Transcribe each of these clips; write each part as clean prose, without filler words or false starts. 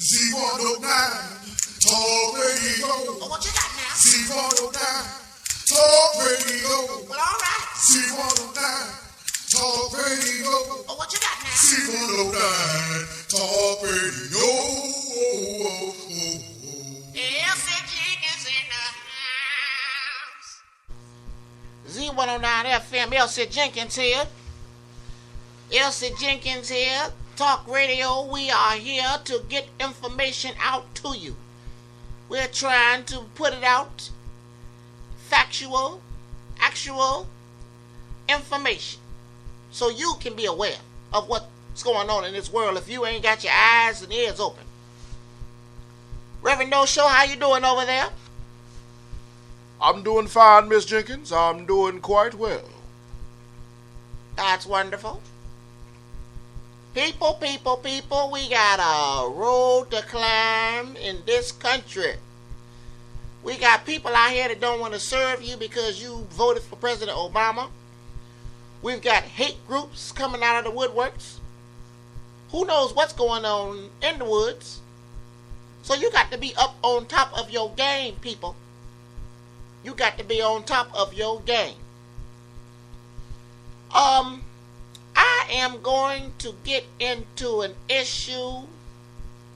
Z109 Talk Radio. Oh, what you got now? Z109 Talk Radio. Well, all right. Z109 Talk Radio. Oh, what you got now? Z109 Talk Radio. Elsie Jenkins in the house. Z109FM, Elsie Jenkins here. Elsie Jenkins here. Talk Radio. We are here to get information out to you. We're trying to put it out. Factual, actual information. So you can be aware of what's going on in this world if you ain't got your eyes and ears open. Reverend No Show, how you doing over there? I'm doing fine, Miss Jenkins. I'm doing quite well. That's wonderful. People, we got a road to climb in this country. We got people out here that don't want to serve you because you voted for President Obama. We've got hate groups coming out of the woodworks. Who knows what's going on in the woods? So you got to be up on top of your game, people. You got to be on top of your game. I am going to get into an issue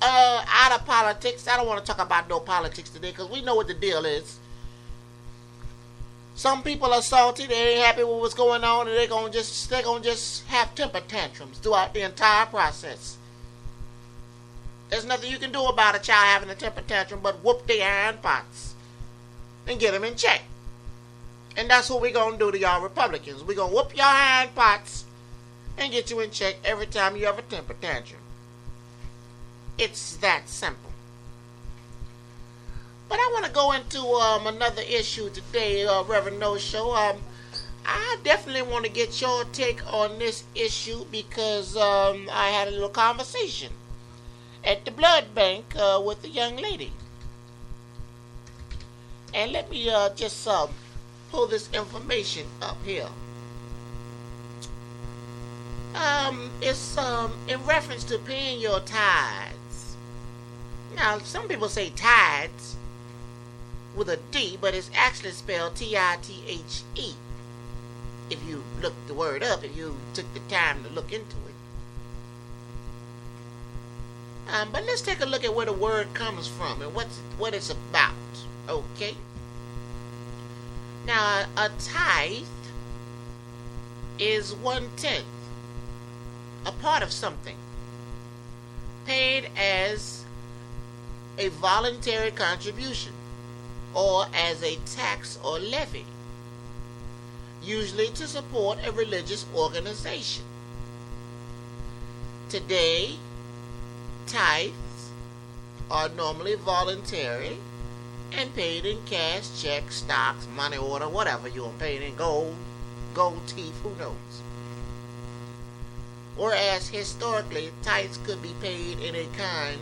out of politics. I don't want to talk about no politics today because we know what the deal is. Some people are salty. They ain't happy with what's going on, and they're gonna just have temper tantrums throughout the entire process. There's nothing you can do about a child having a temper tantrum but whoop their iron pots and get them in check. And that's what we're gonna do to y'all Republicans. We're gonna whoop your iron pots and get you in check every time you have a temper tantrum. It's that simple. But I want to go into another issue today, Reverend No Show. I definitely want to get your take on this issue because I had a little conversation at the blood bank with a young lady. And let me just pull this information up here. It's in reference to paying your tithes. Now, some people say tithes with a D, but it's actually spelled T-I-T-H-E. If you look the word up, if you took the time to look into it. But let's take a look at where the word comes from and what it's about. Okay? Now, a tithe is 1/10, a part of something, paid as a voluntary contribution or as a tax or levy, usually to support a religious organization. Today, tithes are normally voluntary and paid in cash, checks, stocks, money order, whatever you're paid in, gold teeth, who knows. Whereas historically, tithes could be paid in a kind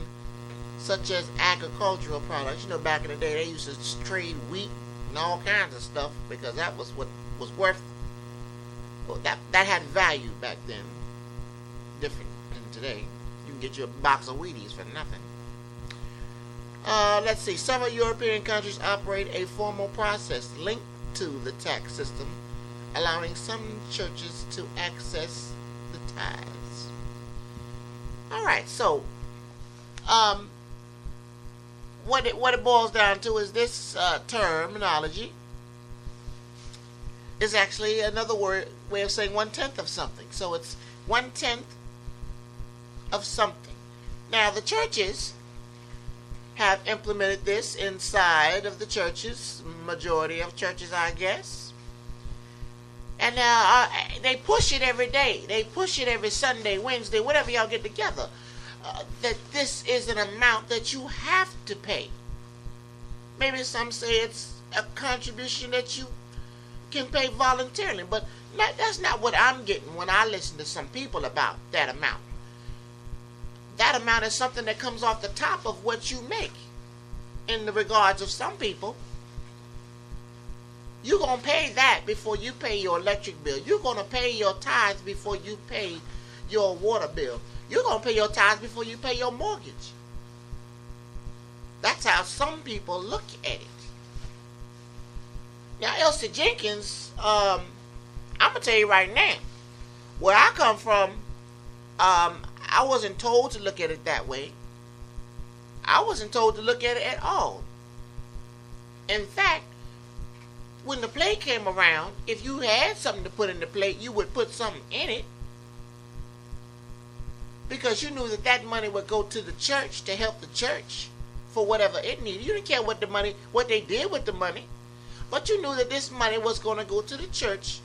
such as agricultural products. You know, back in the day, they used to trade wheat and all kinds of stuff because that was what was worth. Well, that had value back then. Different than today. You can get you a box of Wheaties for nothing. Let's see. Several European countries operate a formal process linked to the tax system, allowing some churches to access the tithes. All right, so what it boils down to is this terminology is actually another way of saying 1/10 of something. So it's 1/10 of something. Now the churches have implemented this inside of the churches, majority of churches, I guess. And they push it every day. They push it every Sunday, Wednesday, whatever y'all get together. That this is an amount that you have to pay. Maybe some say it's a contribution that you can pay voluntarily, but that's not what I'm getting when I listen to some people about that amount. That amount is something that comes off the top of what you make. In the regards of some people, you're going to pay that before you pay your electric bill. You're going to pay your tithes before you pay your water bill. You're going to pay your tithes before you pay your mortgage. That's how some people look at it. Now, Elsie Jenkins, I'm going to tell you right now, where I come from, I wasn't told to look at it that way. I wasn't told to look at it at all. In fact, when the plate came around, if you had something to put in the plate, you would put something in it. Because you knew that that money would go to the church to help the church for whatever it needed. You didn't care what they did with the money. But you knew that this money was going to go to the church.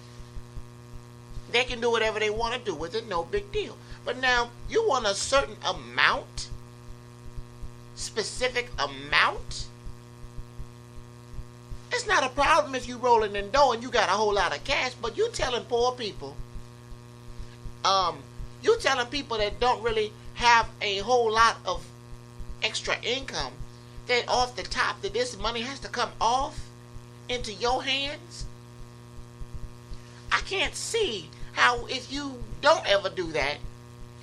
They can do whatever they want to do with it, no big deal. But now, you want a certain amount, specific amount. It's not a problem if you rolling in dough and you got a whole lot of cash, but you telling poor people, you telling people that don't really have a whole lot of extra income, that off the top that this money has to come off into your hands. I can't see how, if you don't ever do that,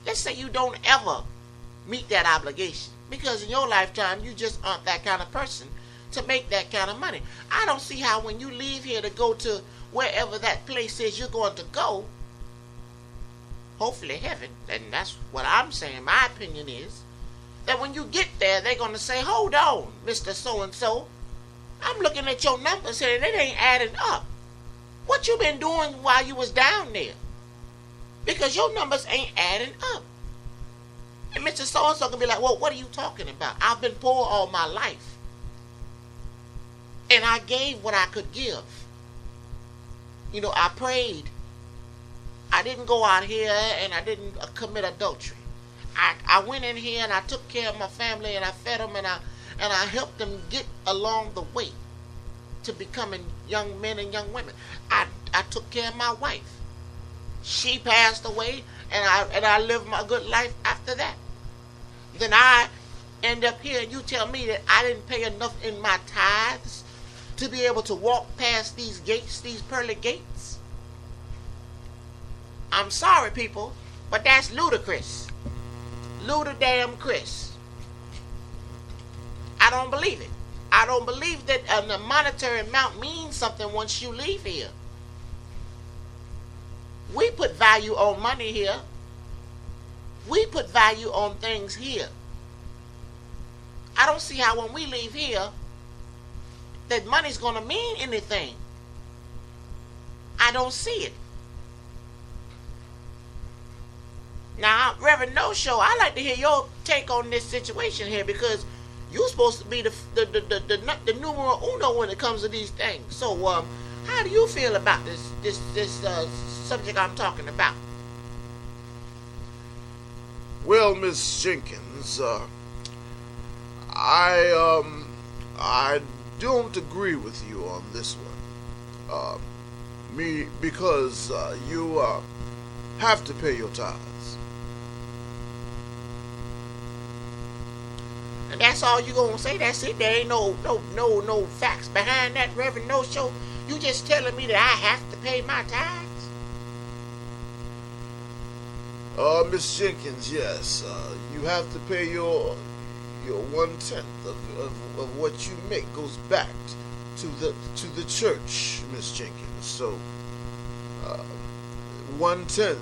let's say you don't ever meet that obligation, because in your lifetime you just aren't that kind of person to make that kind of money. I don't see how when you leave here to go to wherever that place is you're going to go, hopefully heaven, and that's what I'm saying, my opinion is, that when you get there, they're going to say, hold on, Mr. So-and-so, I'm looking at your numbers here and it ain't adding up. What you been doing while you was down there? Because your numbers ain't adding up. And Mr. So-and-so can be like, well, what are you talking about? I've been poor all my life. And I gave what I could give. You know, I prayed. I didn't go out here and I didn't commit adultery. I went in here and I took care of my family and I fed them and I helped them get along the way to becoming young men and young women. I took care of my wife. She passed away and I lived my good life after that. Then I end up here and you tell me that I didn't pay enough in my tithes to be able to walk past these gates, these pearly gates. I'm sorry, people, but that's ludicrous. Ludidamn-Chris. I don't believe it. I don't believe that a monetary amount means something once you leave here. We put value on money here. We put value on things here. I don't see how when we leave here that money's going to mean anything. I don't see it. Now, Reverend No Show, I'd like to hear your take on this situation here, because you're supposed to be the numero uno when it comes to these things. So, how do you feel about this subject I'm talking about? Well, Miss Jenkins, I don't agree with you on this one. Because you have to pay your tithes. And that's all you gonna say? That's it? There ain't no facts behind that, Reverend No Show? You just telling me that I have to pay my tithes? Miss Jenkins, yes. You have to pay your 1/10 of what you make goes back to the church, Miss Jenkins. So 1/10.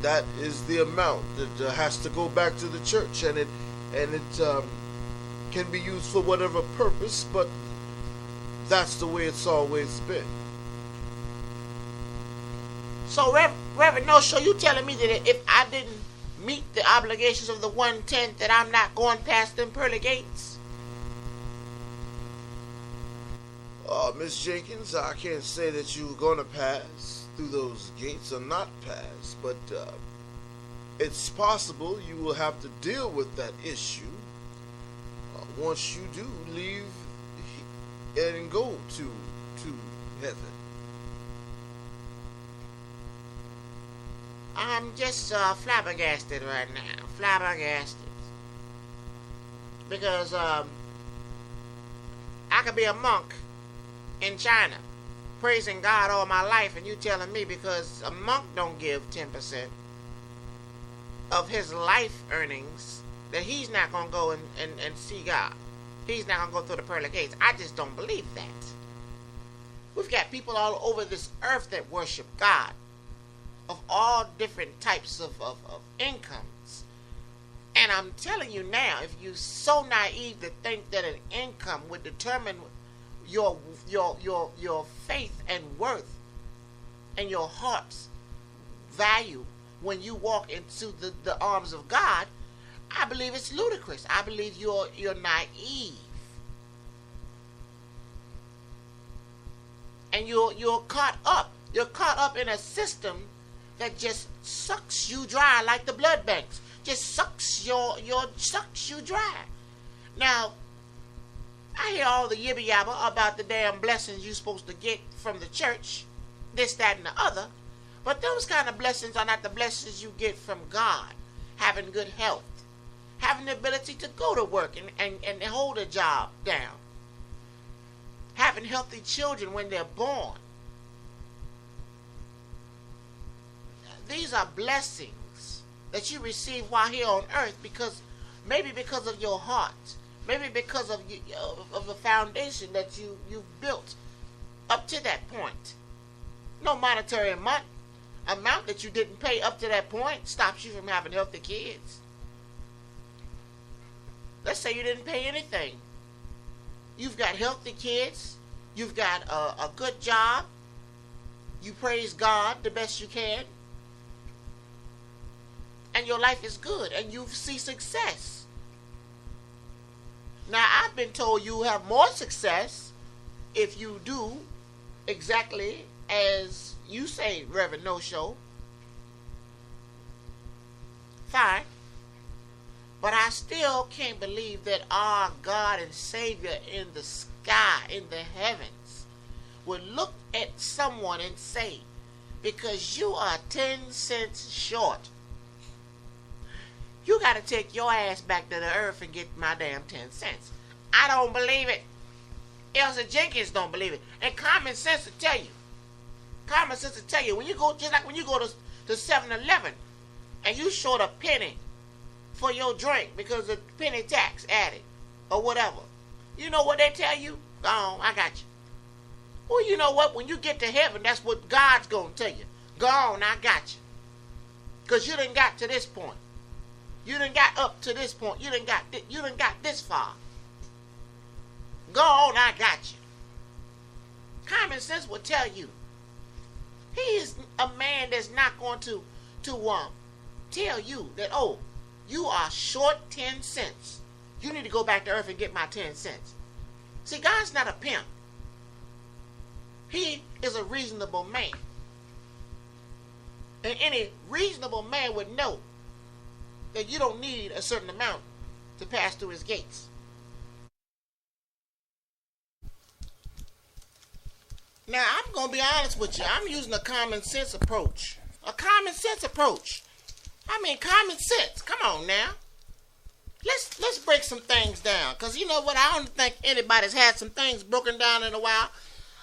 That is the amount that has to go back to the church, and it can be used for whatever purpose, but that's the way it's always been. So, Reverend No Show, you telling me that if I didn't meet the obligations of the 1/10, that I'm not going past them pearly gates? Miss Jenkins, I can't say that you're going to pass through those gates or not pass, but it's possible you will have to deal with that issue once you do leave and go to heaven. I'm just flabbergasted right now. Flabbergasted. Because I could be a monk in China praising God all my life, and you telling me because a monk don't give 10% of his life earnings that he's not going to go and see God. He's not going to go through the pearly gates. I just don't believe that. We've got people all over this earth that worship God of all different types of incomes. And I'm telling you now, if you're so naive to think that an income would determine your faith and worth and your heart's value when you walk into the arms of God, I believe it's ludicrous. I believe you're naive. And you're caught up. You're caught up in a system that just sucks you dry like the blood banks. Just sucks you dry. Now, I hear all the yibba yabba about the damn blessings you're supposed to get from the church, this, that, and the other. But those kind of blessings are not the blessings you get from God. Having good health, having the ability to go to work and hold a job down, having healthy children when they're born. These are blessings that you receive while here on earth because of your heart, maybe because of the foundation that you've built up to that point. No monetary amount that you didn't pay up to that point stops you from having healthy kids. Let's say you didn't pay anything. You've got healthy kids. You've got a good job. You praise God the best you can. And your life is good. And you see success. Now, I've been told you have more success if you do exactly as you say, Reverend No Show. Fine. But I still can't believe that our God and Savior in the sky, in the heavens, would look at someone and say, because you are 10 cents short, you got to take your ass back to the earth and get my damn 10 cents. I don't believe it. Elsie Jenkins don't believe it. And common sense will tell you. When you go, just like when you go to 7-Eleven and you short a penny for your drink because of penny tax added or whatever, you know what they tell you? Go on, I got you. Well, you know what? When you get to heaven, that's what God's going to tell you. Go on, I got you. Because you done got to this point. You done got up to this point. You done got this far. Go on, I got you. Common sense will tell you. He is a man that's not going to tell you that, oh, you are short 10 cents. You need to go back to earth and get my 10 cents. See, God's not a pimp. He is a reasonable man. And any reasonable man would know that you don't need a certain amount to pass through his gates. Now, I'm going to be honest with you. I'm using a common sense approach. A common sense approach. I mean, common sense. Come on now. Let's break some things down. Because you know what? I don't think anybody's had some things broken down in a while.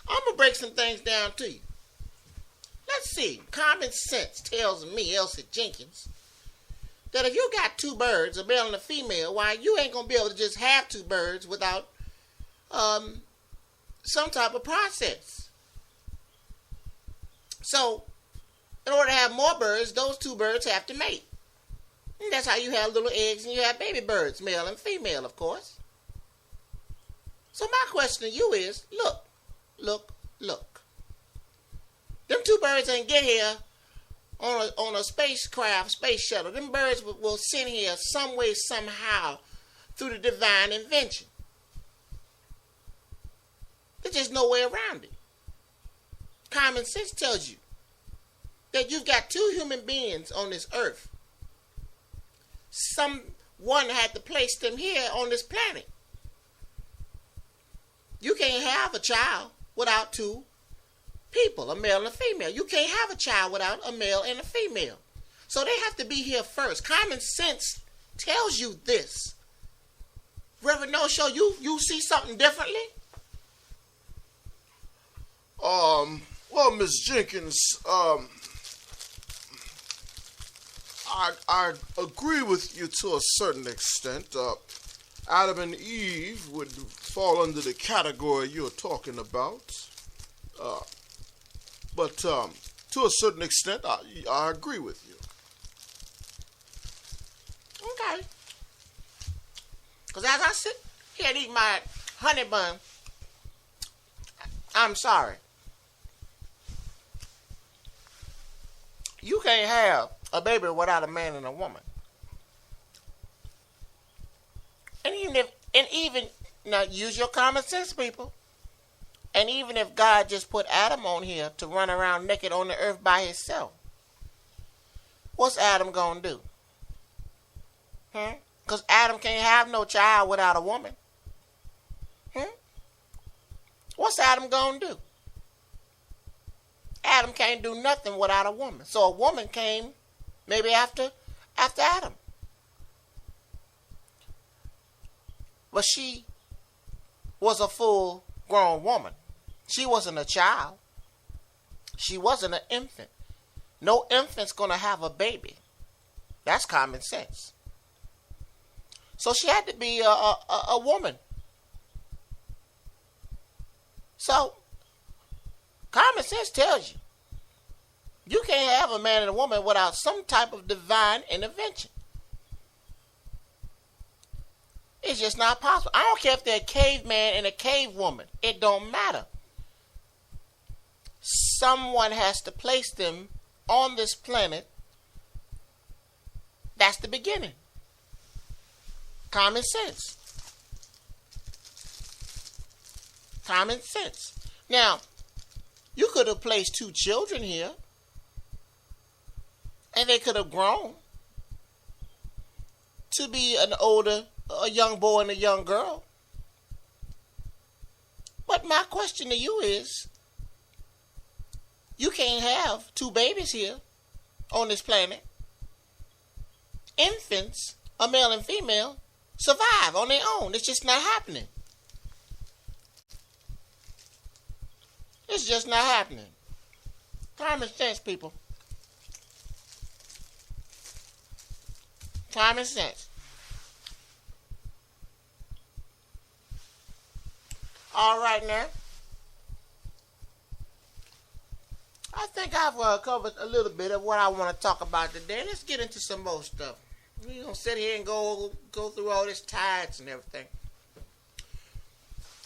I'm going to break some things down to you. Let's see. Common sense tells me, Elsie Jenkins, that if you got two birds, a male and a female, why, you ain't going to be able to just have two birds without some type of process. So, in order to have more birds, those two birds have to mate. And that's how you have little eggs and you have baby birds, male and female, of course. So my question to you is, look. Them two birds ain't get here on a spacecraft, space shuttle. Them birds will send here some way, somehow, through the divine invention. There's just no way around it. Common sense tells you that you've got two human beings on this earth. Someone had to place them here on this planet. You can't have a child without two people, a male and a female. You can't have a child without a male and a female. So they have to be here first. Common sense tells you this. Reverend No Show, you see something differently? Well, Miss Jenkins, I agree with you to a certain extent. Adam and Eve would fall under the category you're talking about. But to a certain extent, I agree with you. Okay. Because as I sit here and eat my honey bun, I'm sorry. You can't have a baby without a man and a woman. And even now use your common sense, people. And even if God just put Adam on here to run around naked on the earth by himself, what's Adam gonna do? Because Adam can't have no child without a woman. What's Adam gonna do? Adam can't do nothing without a woman. So a woman came maybe after Adam. But she was a full-grown woman. She wasn't a child. She wasn't an infant. No infant's going to have a baby. That's common sense. So she had to be a woman. So, common sense tells you, you can't have a man and a woman without some type of divine intervention. It's just not possible. I don't care if they're a caveman and a cave woman. It don't matter. Someone has to place them on this planet. That's the beginning. Common sense. Common sense. Now, you could have placed two children here, and they could have grown to be a young boy and a young girl. But my question to you is, you can't have two babies here on this planet. Infants, a male and female, survive on their own. It's just not happening. It's just not happening. Common sense, people. Common sense. All right, now. I think I've covered a little bit of what I want to talk about today. Let's get into some more stuff. We're going to sit here and go through all this tithes and everything.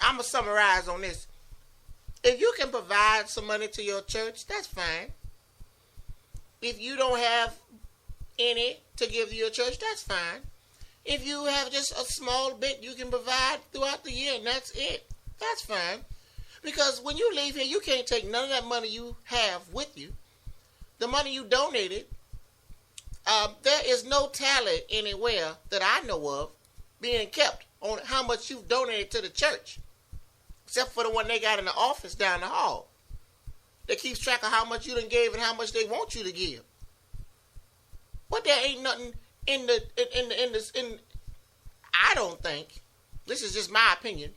I'm going to summarize on this. If you can provide some money to your church, that's fine. If you don't have any to give to your church, that's fine. If you have just a small bit you can provide throughout the year and that's it, that's fine. Because when you leave here, you can't take none of that money you have with you. The money you donated, there is no tally anywhere that I know of being kept on how much you've donated to the church. Except for the one they got in the office down the hall. That keeps track of how much you done gave and how much they want you to give. But there ain't nothing in I don't think, this is just my opinion,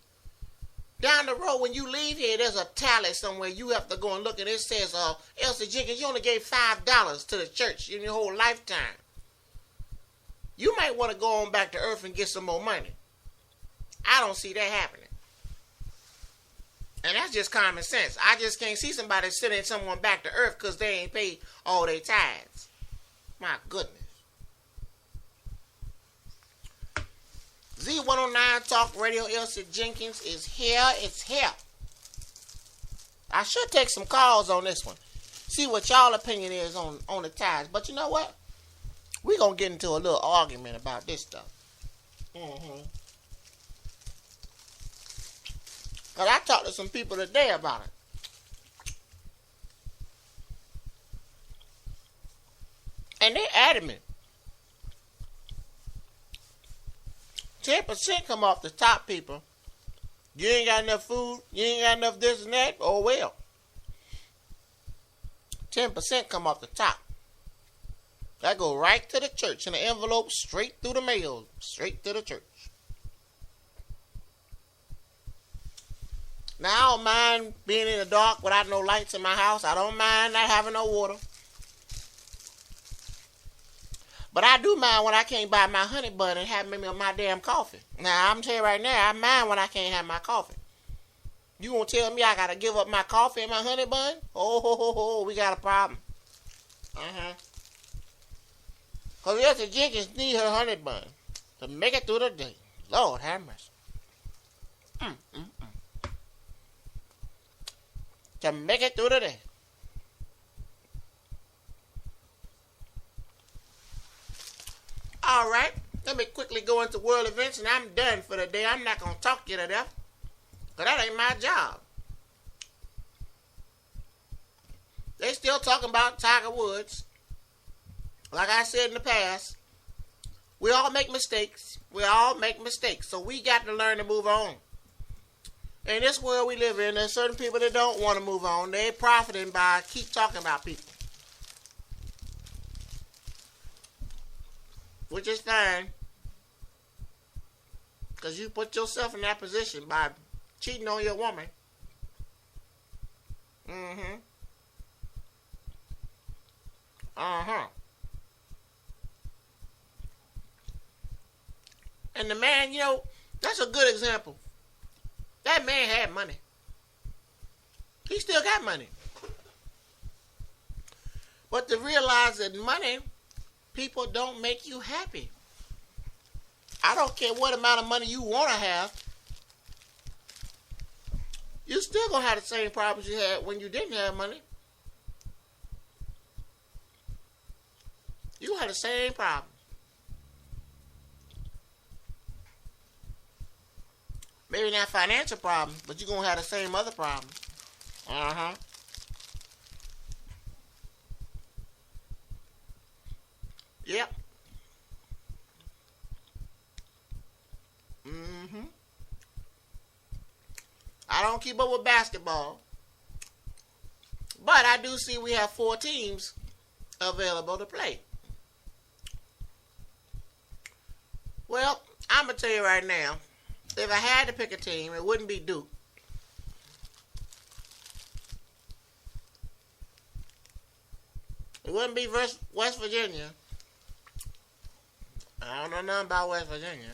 down the road when you leave here, there's a tally somewhere you have to go and look and it says, Elsie Jenkins, you only gave $5 to the church in your whole lifetime. You might want to go on back to earth and get some more money. I don't see that happening. And that's just common sense. I just can't see somebody sending someone back to earth because they ain't paid all their tithes. My goodness. Z109 Talk Radio, Elsie Jenkins is here. It's here. I should take some calls on this one. See what y'all opinion is on the tithes. But you know what? We're going to get into a little argument about this stuff. Because I talked to some people today about it. And they adamant. 10% come off the top, people. You ain't got enough food. You ain't got enough this and that. Oh, well. 10% come off the top. That go right to the church in an envelope, straight through the mail, straight to the church. Now, I don't mind being in the dark without no lights in my house. I don't mind not having no water. But I do mind when I can't buy my honey bun and have me my damn coffee. Now, I'm telling you right now, I mind when I can't have my coffee. You gonna tell me I gotta give up my coffee and my honey bun? Oh, we got a problem. Because Elsie Jenkins need her honey bun to make it through the day. Lord have mercy. To make it through the day. All right, let me quickly go into world events, and I'm done for the day. I'm not going to talk you to death, because that ain't my job. They still talking about Tiger Woods. Like I said in the past, we all make mistakes. We all make mistakes, so we got to learn to move on. In this world we live in, there's certain people that don't want to move on. They're profiting by keep talking about people. Which is fine. Because you put yourself in that position by cheating on your woman. And the man, that's a good example. That man had money. He still got money. But to realize that money, people don't make you happy. I don't care what amount of money you want to have. You're still going to have the same problems you had when you didn't have money. You had the same problem. Maybe not financial problems, but you're going to have the same other problems. Yep. I don't keep up with basketball. But I do see we have 4 teams available to play. Well, I'm going to tell you right now, if I had to pick a team, it wouldn't be Duke. It wouldn't be West Virginia. I don't know nothing about West Virginia.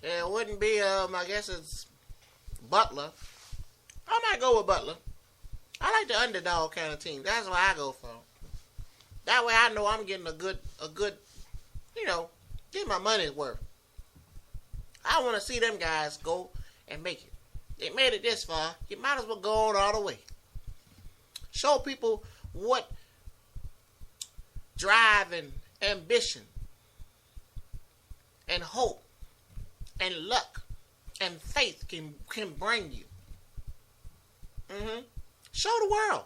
It wouldn't be, I guess it's Butler. I might go with Butler. I like the underdog kind of team. That's what I go for. That way I know I'm getting a good, get my money's worth. I want to see them guys go and make it. They made it this far. You might as well go on all the way. Show people what drive and ambition and hope and luck and faith can bring you. Show the world.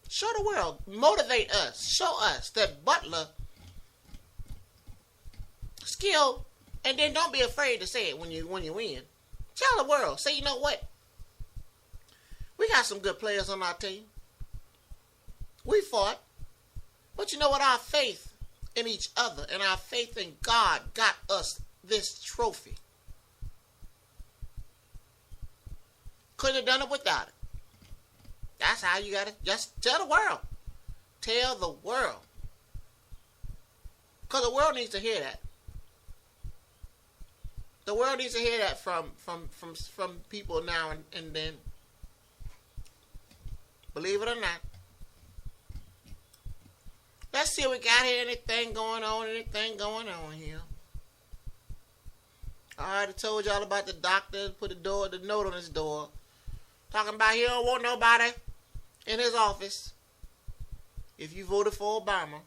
Show the world. Motivate us. Show us that Butler skill, and then don't be afraid to say it when you win. Tell the world. Say, you know what? We got some good players on our team. We fought. But you know what? Our faith in each other and our faith in God got us this trophy. Couldn't have done it without it. That's how you got to just tell the world. Tell the world. Because the world needs to hear that. The world needs to hear that from people now and then. Believe it or not. Let's see if we got here anything going on here. I already told y'all about the doctor put the note on his door. Talking about he don't want nobody in his office if you voted for Obama.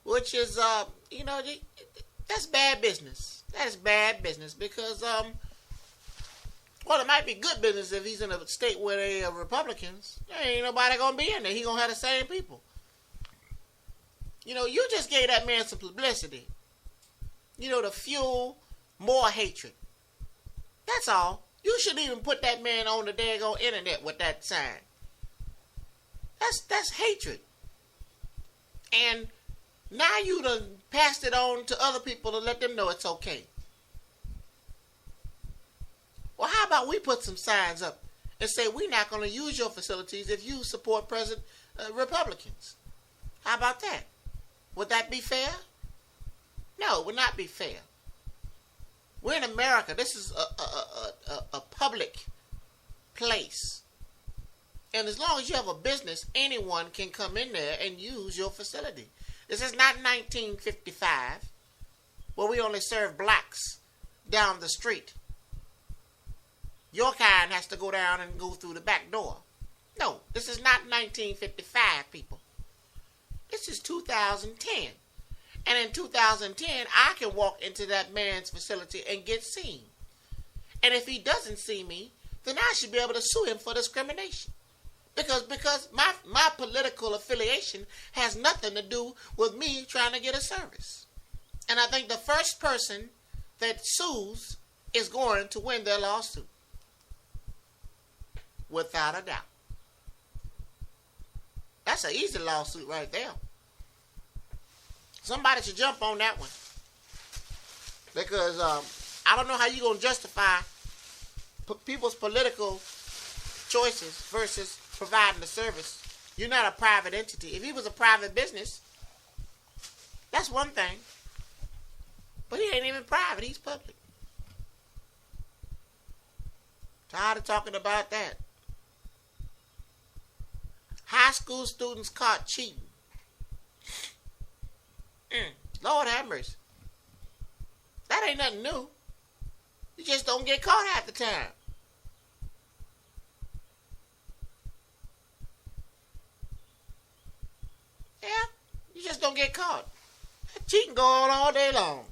Which is, that's bad business. That is bad business because, it might be good business if he's in a state where they are Republicans. There ain't nobody going to be in there. He going to have the same people. You just gave that man some publicity. To fuel more hatred. That's all. You shouldn't even put that man on the daggone internet with that sign. That's hatred. And Now you done passed it on to other people to let them know it's okay. Well, how about we put some signs up and say we're not going to use your facilities if you support President Republicans? How about that? Would that be fair? No, it would not be fair. We're in America. This is a public place. And as long as you have a business, anyone can come in there and use your facility. This is not 1955, where we only serve blacks down the street. Your kind has to go down and go through the back door. No, this is not 1955, people. This is 2010. And in 2010, I can walk into that man's facility and get seen. And if he doesn't see me, then I should be able to sue him for discrimination. Because my political affiliation has nothing to do with me trying to get a service. And I think the first person that sues is going to win their lawsuit. Without a doubt. That's an easy lawsuit right there. Somebody should jump on that one. Because I don't know how you're going to justify people's political choices versus providing the service. You're not a private entity. If he was a private business, that's one thing. But he ain't even private. He's public. Tired of talking about that. High school students caught cheating. Lord have mercy. That ain't nothing new. You just don't get caught half the time. Yeah, you just don't get caught. That cheating go on all day long.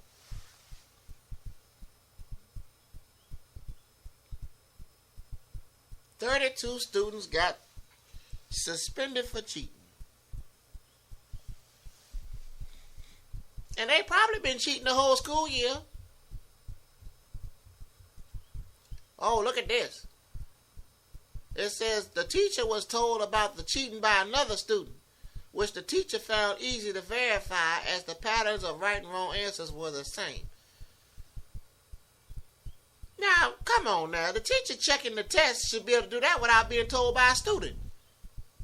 "32 students got suspended for cheating. And they probably been cheating the whole school year. Oh, look at this. It says the teacher was told about the cheating by another student, which the teacher found easy to verify as the patterns of right and wrong answers were the same. Now, come on now. The teacher checking the test should be able to do that without being told by a student.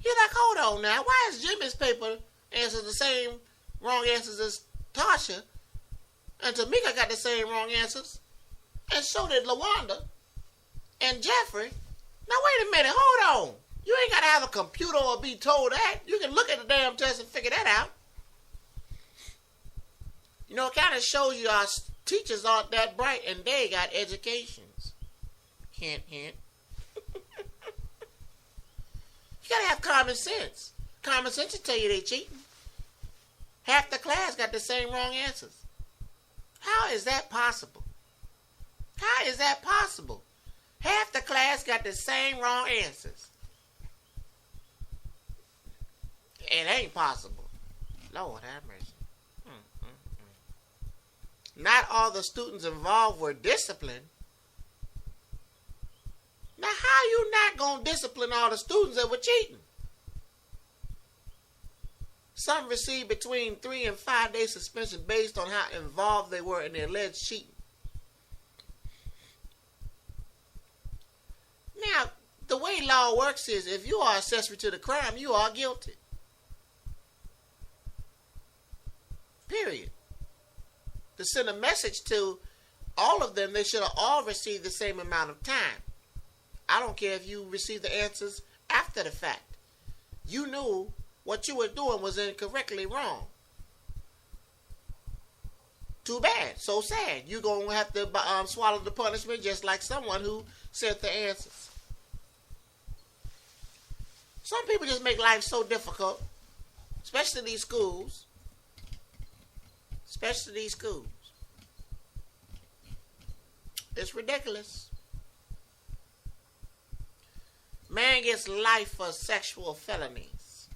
You're like, hold on now. Why is Jimmy's paper answers the same wrong answers as Tasha? And Tamika got the same wrong answers. And so did LaWanda. And Jeffrey. Now wait a minute. Hold on. You ain't got to have a computer or be told that. You can look at the damn test and figure that out. You know, it kind of shows you our teachers aren't that bright and they got educations. Hint, hint. You gotta have common sense. Common sense will tell you they cheating. Half the class got the same wrong answers. How is that possible? How is that possible? Half the class got the same wrong answers. It ain't possible. Lord have mercy. Not all the students involved were disciplined. Now, how you not going to discipline all the students that were cheating? Some received between 3 and 5 day suspension based on how involved they were in the alleged cheating. Now, the way law works is if you are accessory to the crime, you are guilty. Period. To send a message to all of them, they should have all received the same amount of time. I don't care if you received the answers after the fact. You knew what you were doing was incorrectly wrong. Too bad. So sad. You're going to have to swallow the punishment just like someone who sent the answers. Some people just make life so difficult, especially these schools. Especially these schools. It's ridiculous. Man gets life for sexual felonies.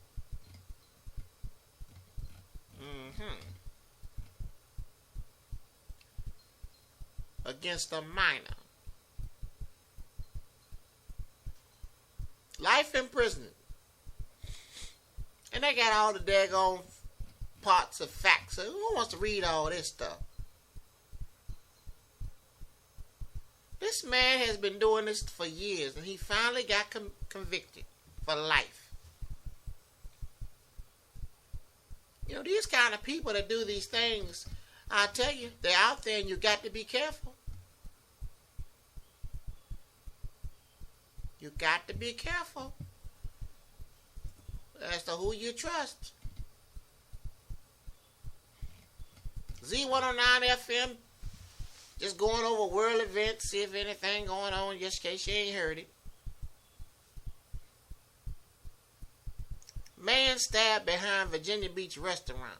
Against a minor. Life imprisonment. And they got all the daggone parts of facts. Who wants to read all this stuff? This man has been doing this for years, and he finally got convicted for life. You know, these kind of people that do these things, I tell you, they're out there, and you got to be careful. You got to be careful as to who you trust. Z109FM, just going over world events, see if anything going on, just in case you ain't heard it. Man stabbed behind Virginia Beach restaurant.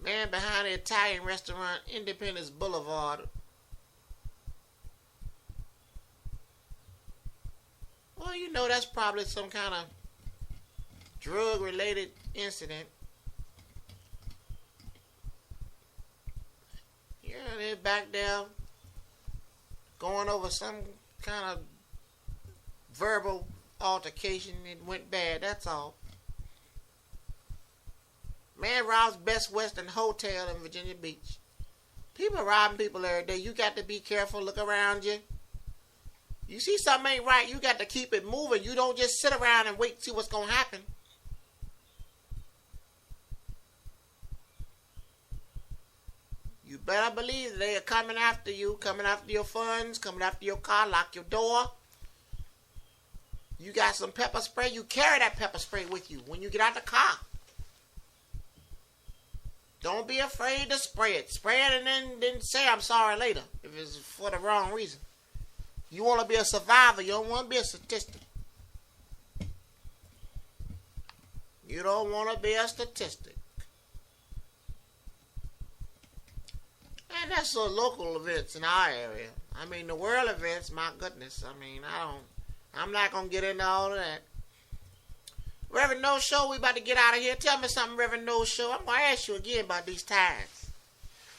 Man behind the Italian restaurant, Independence Boulevard. Well, you know that's probably some kind of drug-related incident. Yeah, they're back there going over some kind of verbal altercation. It went bad, that's all. Man robs Best Western Hotel in Virginia Beach. People robbing people every day. You got to be careful. Look around you. You see something ain't right, you got to keep it moving. You don't just sit around and wait to see what's going to happen. You better believe they are coming after you, coming after your funds, coming after your car, lock your door. You got some pepper spray, you carry that pepper spray with you when you get out the car. Don't be afraid to spray it. Spray it and then say I'm sorry later if it's for the wrong reason. You want to be a survivor. You don't want to be a statistic. You don't want to be a statistic. And that's the local events in our area. I mean, the world events, my goodness. I mean, I'm not going to get into all of that. Reverend No Show, we about to get out of here. Tell me something, Reverend No Show. I'm going to ask you again about these tithes.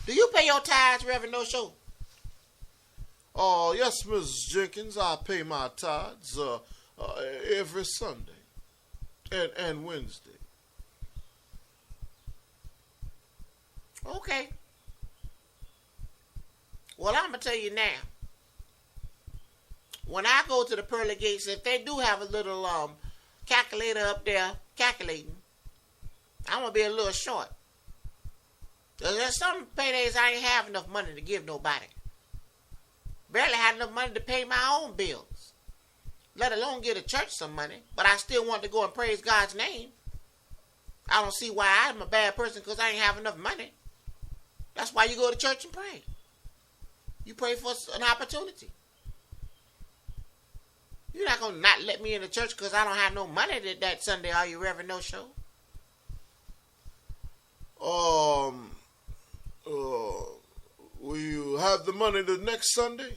Do you pay your tithes, Reverend No Show? Oh, yes, Mrs. Jenkins, I pay my tithes every Sunday and Wednesday. Okay. Well, I'm going to tell you now. When I go to the pearly gates, if they do have a little calculator up there calculating, I'm going to be a little short. There's some paydays I ain't have enough money to give nobody. Barely had enough money to pay my own bills, let alone give the church some money, but I still want to go and praise God's name. I don't see why I'm a bad person because I ain't have enough money. That's why you go to church and pray. You pray for an opportunity. You're not going to not let me in the church because I don't have no money that Sunday, are you, Reverend No Show? Will you have the money the next Sunday?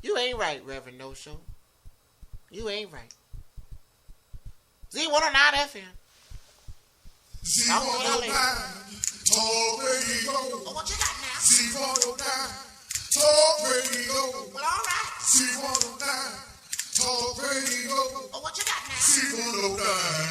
You ain't right, Reverend No Show. You ain't right. Z109FM. Z109 Talk Radio. Oh, what you got now? Z109 Talk Radio. Well, all right. Z109 Talk Radio. Oh, what you got now? Z109